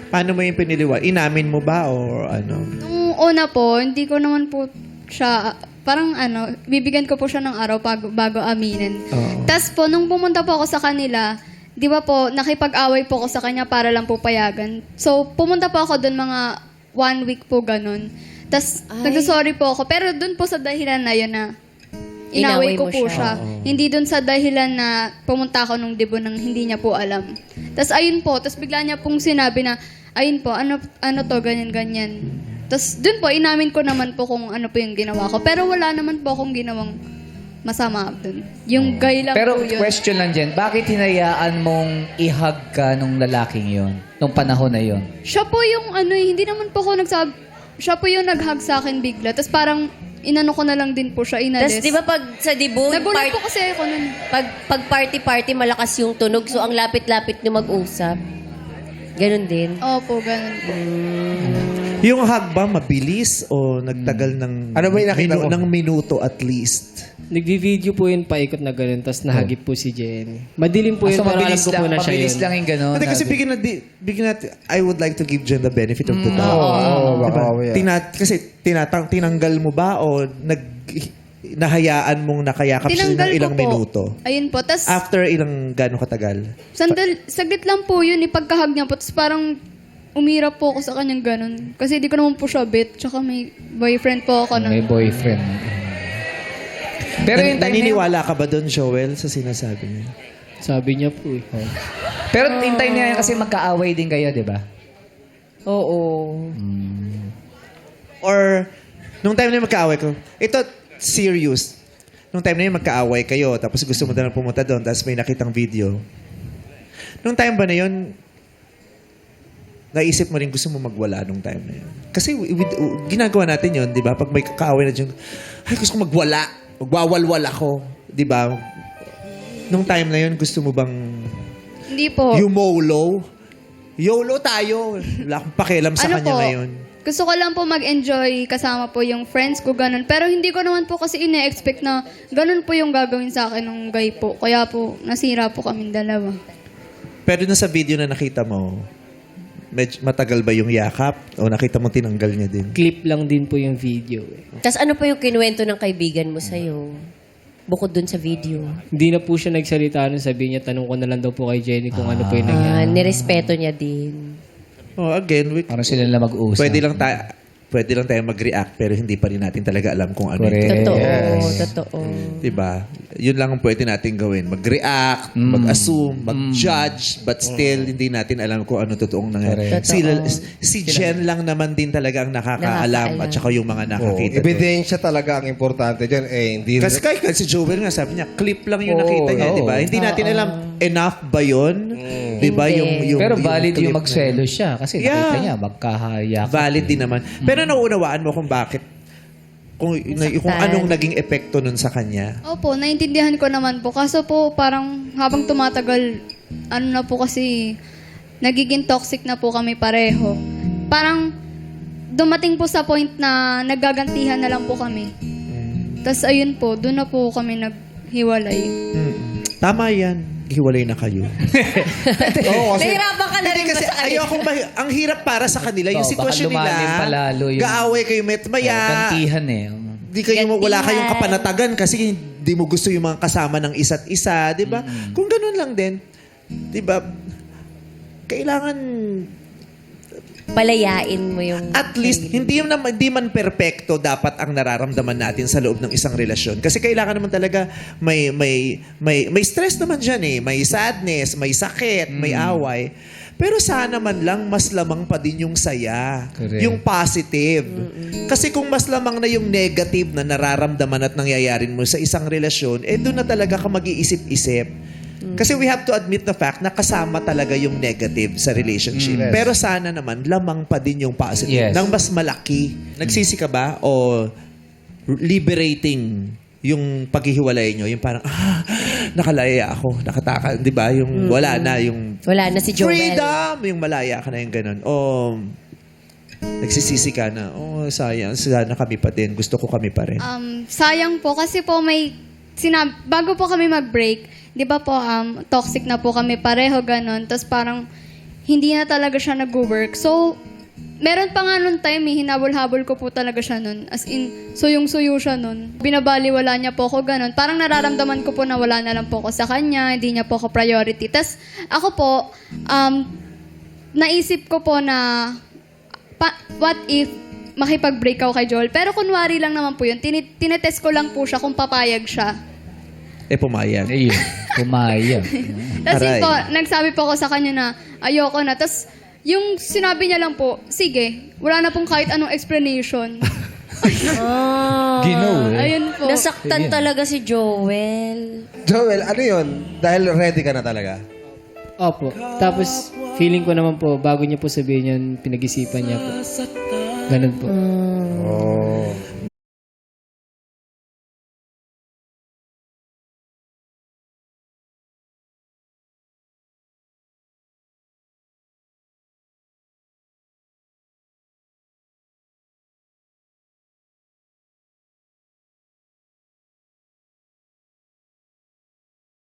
Paano mo yung piniliwan? Inamin mo ba or ano? Nung una po, hindi ko naman po siya, parang bibigyan ko po siya ng araw bago aminin. Oo. Tapos po, nung pumunta po ako sa kanila, di ba po, nakipag-away po ako sa kanya para lang po payagan. So, pumunta po ako doon mga 1 week po ganun. Tapos, nagsasorry po ako. Pero doon po sa dahilan na yun na inaway ko mo po siya. siya. Hindi doon sa dahilan na pumunta ako nung debo nang hindi niya po alam. Tapos, ayun po. Tapos, bigla niya pong sinabi na, ayun po, ano to, ganyan-ganyan. Tapos, doon po, inamin ko naman po kung ano po yung ginawa ko. Pero wala naman po akong ginawang masama doon. Yung gay lang Pero po yun. question lang dyan, bakit hinayaan mong i-hug ka nung lalaking yon nung panahon na yon? Siya po yung hindi naman po ako siya po yung nag-hug sa akin bigla. Tapos parang inano ko na lang din po siya, inalis. Tapos di ba pag sa debut, Nagulat po kasi ako nun. pag party-party, malakas yung tunog. So, ang lapit-lapit nyo mag-usap. Ganon din. Opo, ganun po. Yung hug ba, mabilis o nagtagal ng, Ano ba yung nakita mo? ng minuto at least? Nagvi-video po yun paikot na gano'n, tapos nahagip po si Jenny. Madilim po yun, So, pero alam mabilis ko po na siya mabilis yun. lang yung gano'n. Hindi kasi bigyan natin, I would like to give Jen the benefit of the doubt. Oo, baka Diba? Kasi tinanggal mo ba o nahayaan mong nakayakap siya ng Tinanggal ko ilang po. minuto? Ayun po. Tapos, After ilang gano'ng katagal? saglit lang po yun, ipagkahag niya po. Tapos parang umirap po ako sa kanyang ganun. Kasi di ko naman po siya bet. Tsaka may boyfriend po ako May nun. boyfriend. Pero yung time na yun, Naniniwala ka ba doon, Joel, sa sinasabi niya? Sabi niya po eh. pero yung time na yun kasi magkaaway din kayo, di ba? Oo. Or, nung time na yun magkaaway ko, ito, serious. Nung time na yun magkaaway kayo, tapos gusto mo na lang pumunta doon, tapos may nakitang video. Nung time ba na yun, naisip mo rin gusto mo magwala nung time na yun. Kasi ginagawa natin yun, di ba? Pag may kakaaway na dyan, ay gusto ko magwala. Magwawalwal ako. Di ba? Nung time na yun, gusto mo bang Hindi po. YOLO? YOLO tayo. Wala akong pakialam sa kanya ngayon. Gusto ko lang po mag-enjoy kasama po yung friends ko, ganun. Pero hindi ko naman po kasi ine-expect na ganun po yung gagawin sa akin ng guy po. Kaya po, nasira po kaming dalawa. Pero nung sa video na nakita mo, matagal ba yung yakap? O nakita mo tinanggal niya din? Clip lang din po yung video eh. Tapos ano pa yung kinuwento ng kaibigan mo sa'yo? Bukod dun sa video. Hindi na po siya nagsalita nung sabi niya, tanong ko na lang daw po kay Jenny kung ano po yung nangyari. Nirespeto niya din. Oh, again, Parang sila na mag-usap. pwede lang tayo mag-react pero hindi pa rin natin talaga alam kung ano Correct. ito. Totoo. Diba? Yun lang ang pwede natin gawin. Mag-react, mag-assume, mag-judge, but still, hindi natin alam kung ano totoong nangyari. Totoo. Si Jen lang naman din talaga ang nakakaalam at saka yung mga nakakita doon. Ebidensya talaga ang importante dyan. Hindi Kasi kahit si Joel nga, sabi niya, clip lang yung nakita niya, di ba? Hindi natin alam, enough ba yun? Di ba? Hindi. Pero valid clip yung na magselos siya kasi Yeah. nakita niya, magkahayak. valid din naman. Pero nauunawaan mo kung bakit, kung anong naging epekto nun sa kanya. Opo, naintindihan ko naman po. Kaso po, parang habang tumatagal, ano na po kasi, nagiging toxic na po kami pareho. Parang, dumating po sa point na nagagantihan na lang po kami. Tapos ayun po, doon na po kami naghiwalay. Tama yan. Hiwalay na kayo. Oo, kasi Nahirapan ka na rin ba Kasi sa kanila? ayokong ang hirap para sa kanila. Yung Oo, sitwasyon baka lumalim nila, palalo yung- gaaway kayo maya. Gantihan eh. Di kayo, wala Gantihan. kayong kapanatagan kasi hindi mo gusto yung mga kasama ng isa't isa, di ba? Kung ganun lang din, di ba, kailangan Palayain mo yung... at least, hindi man perpekto dapat ang nararamdaman natin sa loob ng isang relasyon. Kasi kailangan naman talaga may stress naman dyan eh. May sadness, may sakit, may away. Pero sana man lang mas lamang pa din yung saya. Correct. Yung positive. Kasi kung mas lamang na yung negative na nararamdaman at nangyayarin mo sa isang relasyon, doon na talaga ka mag-iisip-isip. Kasi we have to admit the fact na kasama talaga yung negative sa relationship. Yes. Pero sana naman, lamang pa din yung positive. Yes. Nang mas malaki. Nagsisi ka ba? O liberating yung paghihiwalay nyo? Yung parang, nakalaya ako. Nakataka. Di ba? Yung wala na. Yung Wala na si Joel. freedom! Yung malaya ka na yung ganun. O nagsisisi ka na, sayang. Sana kami pa din. Gusto ko kami pa rin. Sayang po kasi po bago po kami mag-break, di ba po, toxic na po kami pareho, ganon. Tapos parang, hindi na talaga siya nag-work. So, meron pa nga nun time, hinabol-habol ko po talaga siya nun. As in, suyong-suyo siya nun. Binabaliwala niya po ako ganun. Parang nararamdaman ko po na wala na lang po ako sa kanya, hindi niya po ako priority. Tas ako po, naisip ko po na, what if makipag-break ako kay Joel? Pero kunwari lang naman po yun. Tinetest ko lang po siya kung papayag siya. Pumayag. Ayun, pumayag. Tapos Aray. yun po, nagsabi po ako sa kanya na ayoko na. Tapos yung sinabi niya lang po, sige, wala na pong kahit anong explanation. Ginaw eh. Ayun po. Nasaktan talaga si Joel. Joel, ano yun? Dahil ready ka na talaga? Opo. Tapos, feeling ko naman po, bago niya po sabihin yun, pinag-isipan niya po. Ganun po. Oh.